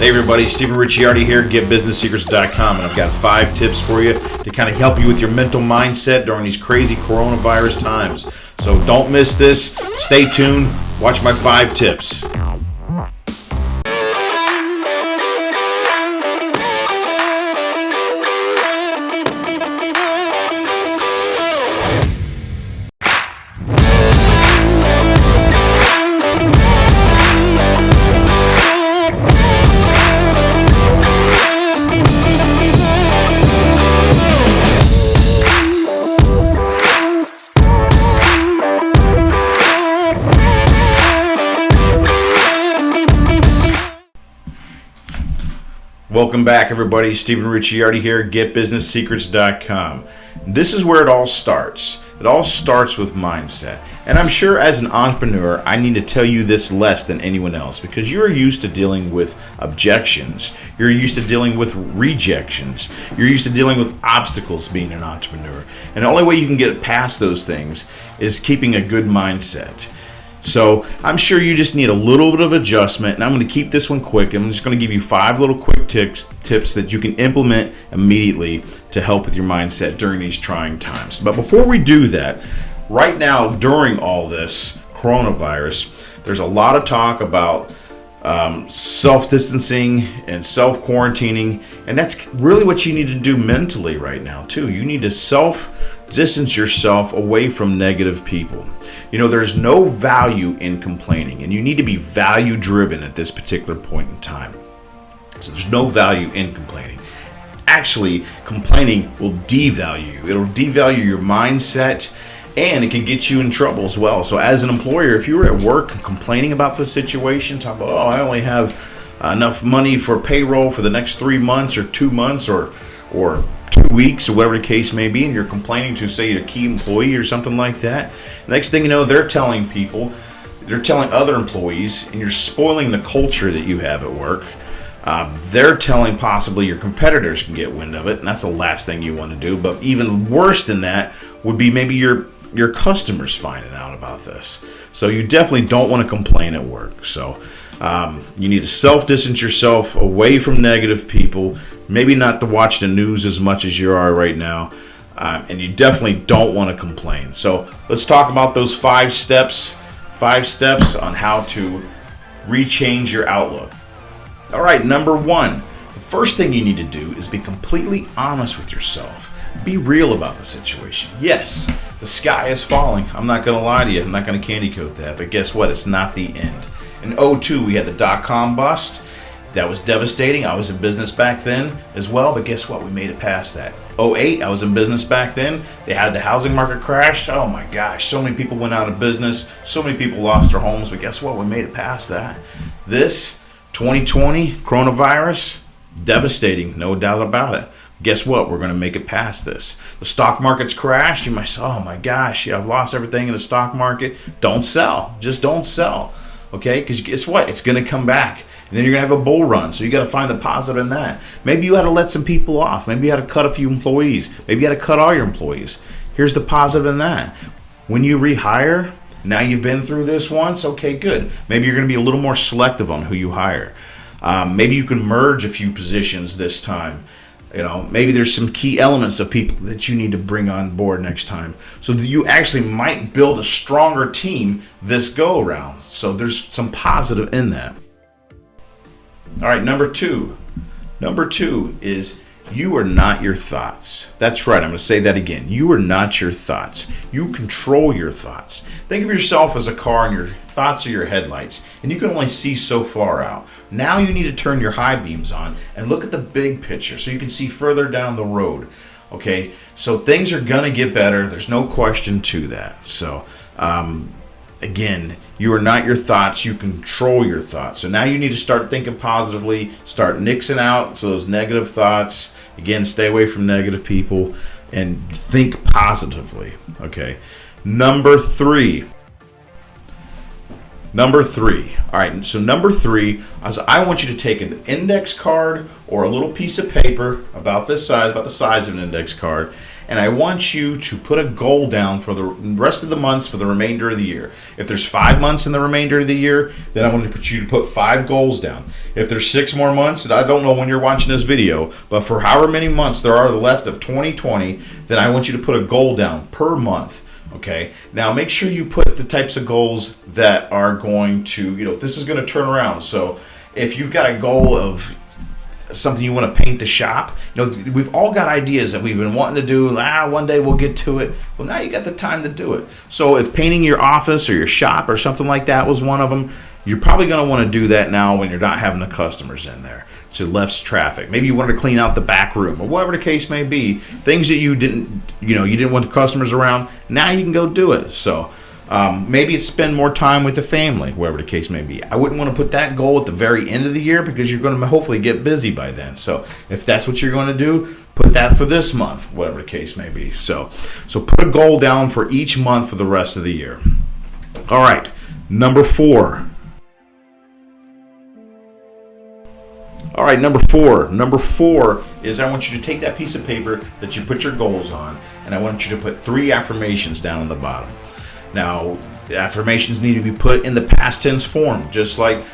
Hey everybody, Stephen Ricciardi here, GetBusinessSecrets.com, and I've got 5 tips for you to kind of help you with your mental mindset during these crazy coronavirus times. So don't miss this. Stay tuned. Watch my 5 tips. Welcome back, everybody. Stephen Ricciardi here, GetBusinessSecrets.com. This is where it all starts. It all starts with mindset. And I'm sure as an entrepreneur, I need to tell you this less than anyone else because you're used to dealing with objections. You're used to dealing with rejections. You're used to dealing with obstacles being an entrepreneur. And the only way you can get past those things is keeping a good mindset. So I'm sure you just need a little bit of adjustment, and I'm going to keep this one quick. I'm just going to give you 5 little quick tips that you can implement immediately to help with your mindset during these trying times. But before we do that, right now during all this coronavirus, there's a lot of talk about self-distancing and self-quarantining, and that's really what you need to do mentally right now too. You need to self-distance yourself away from negative people. You know, there's no value in complaining, and you need to be value-driven at this particular point in time. So there's no value in complaining. Actually, complaining will devalue you. It'll devalue your mindset, and it can get you in trouble as well. So as an employer, if you were at work complaining about the situation, talking about, I only have enough money for payroll for the next 3 months or 2 months or 2 weeks or whatever the case may be, and you're complaining to, say, a key employee or something like that, next thing you know, they're telling other employees, and you're spoiling the culture that you have at work. They're telling possibly your competitors can get wind of it, and that's the last thing you want to do. But even worse than that would be maybe your customers finding out about this. So you definitely don't want to complain at work. So you need to self-distance yourself away from negative people, maybe not to watch the news as much as you are right now, and you definitely don't want to complain. So let's talk about those 5 steps on how to rechange your outlook. All right, number 1, the first thing you need to do is be completely honest with yourself. Be real about the situation. Yes, the sky is falling. I'm not going to lie to you. I'm not going to candy coat that. But guess what? It's not the end. In 2002, we had the dot-com bust. That was devastating. I was in business back then as well. But guess what? We made it past that. 2008, I was in business back then. They had the housing market crash. Oh my gosh. So many people went out of business. So many people lost their homes. But guess what? We made it past that. This 2020 coronavirus, devastating. No doubt about it. Guess what? We're going to make it past this. The stock market's crashed. You might say, oh my gosh, I've lost everything in the stock market. Don't sell. Just don't sell. Okay? Because guess what? It's going to come back. And then you're going to have a bull run. So you got to find the positive in that. Maybe you had to let some people off. Maybe you had to cut a few employees. Maybe you had to cut all your employees. Here's the positive in that. When you rehire, now you've been through this once. Okay, good. Maybe you're going to be a little more selective on who you hire. Maybe you can merge a few positions this time. You know, maybe there's some key elements of people that you need to bring on board next time, so that you actually might build a stronger team this go around. So there's some positive in that. All right, number 2. Number 2 is you are not your thoughts. That's right. I'm going to say that again. You are not your thoughts. You control your thoughts. Think of yourself as a car and your thoughts are your headlights, and you can only see so far out. Now you need to turn your high beams on and look at the big picture so you can see further down the road. Okay, so things are going to get better. There's no question to that. So again, you are not your thoughts. You control your thoughts. So now you need to start thinking positively, start nixing out so those negative thoughts. Again, stay away from negative people and think positively. Okay. Number 3. Number 3. All right, so number 3 is I want you to take an index card or a little piece of paper about this size, about the size of an index card, and I want you to put a goal down for the rest of the months for the remainder of the year. If there's 5 months in the remainder of the year, then I want you to put 5 goals down. If there's 6 more months, and I don't know when you're watching this video, but for however many months there are left of 2020, then I want you to put a goal down per month. Okay, now make sure you put the types of goals that are going to, this is going to turn around. So if you've got a goal of something you want to paint the shop, we've all got ideas that we've been wanting to do. One day we'll get to it. Well, now you got the time to do it. So if painting your office or your shop or something like that was one of them, you're probably going to want to do that now when you're not having the customers in there. So less traffic. Maybe you wanted to clean out the back room or whatever the case may be. Things that you didn't want the customers around. Now you can go do it. So maybe it's spend more time with the family, whatever the case may be. I wouldn't want to put that goal at the very end of the year because you're going to hopefully get busy by then. So if that's what you're going to do, put that for this month, whatever the case may be. So put a goal down for each month for the rest of the year. All right, number 4. All right, number 4. Number 4 is I want you to take that piece of paper that you put your goals on, and I want you to put 3 affirmations down on the bottom. Now, the affirmations need to be put in the past tense form, just like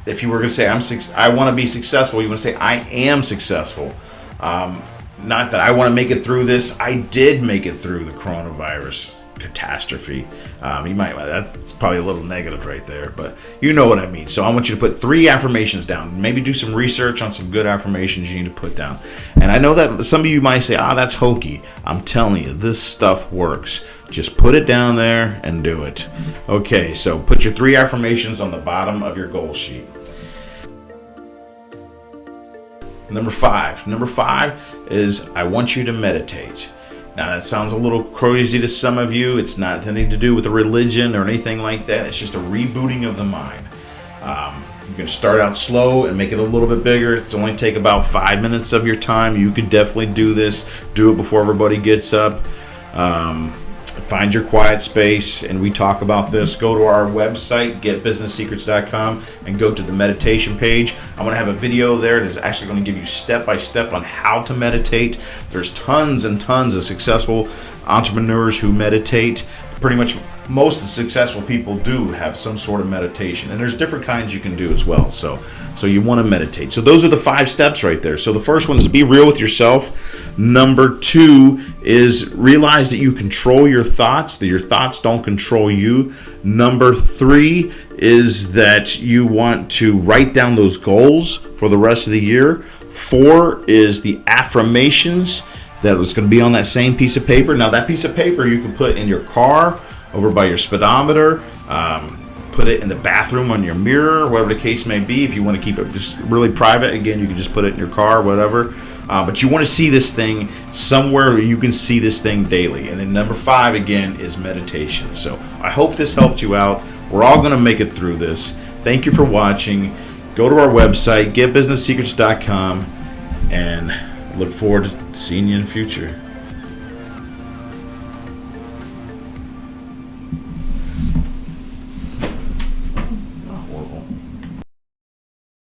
if you were going to say, I want to be successful, you want to say, I am successful. Not that I want to make it through this. I did make it through the coronavirus catastrophe. That's probably a little negative right there, but you know what I mean. So I want you to put 3 affirmations down. Maybe do some research on some good affirmations you need to put down. And I know that some of you might say, that's hokey. I'm telling you, this stuff works. Just put it down there and do it. Okay, so put your 3 affirmations on the bottom of your goal sheet. Number 5. Number 5 is I want you to meditate. Now, that sounds a little crazy to some of you. It's not anything to do with a religion or anything like that. It's just a rebooting of the mind. You can start out slow and make it a little bit bigger. It's only take about 5 minutes of your time. You could definitely do this. Do it before everybody gets up. Find your quiet space, and we talk about this. Go to our website, getbusinesssecrets.com, and go to the meditation page. I'm going to have a video there that's actually going to give you step-by-step on how to meditate. There's tons and tons of successful entrepreneurs who meditate. Pretty much most of the successful people do have some sort of meditation, and there's different kinds you can do as well. So you want to meditate. So those are the 5 steps right there. So the first one is be real with yourself. Number 2 is realize that you control your thoughts, that your thoughts don't control you. Number 3 is that you want to write down those goals for the rest of the year. 4 is the affirmations that was going to be on that same piece of paper. Now, that piece of paper you can put in your car, over by your speedometer, put it in the bathroom on your mirror, whatever the case may be. If you want to keep it just really private, again, you can just put it in your car, whatever. But you want to see this thing somewhere where you can see this thing daily. And then number 5, again, is meditation. So I hope this helped you out. We're all going to make it through this. Thank you for watching. Go to our website, getbusinesssecrets.com, and look forward to seeing you in the future.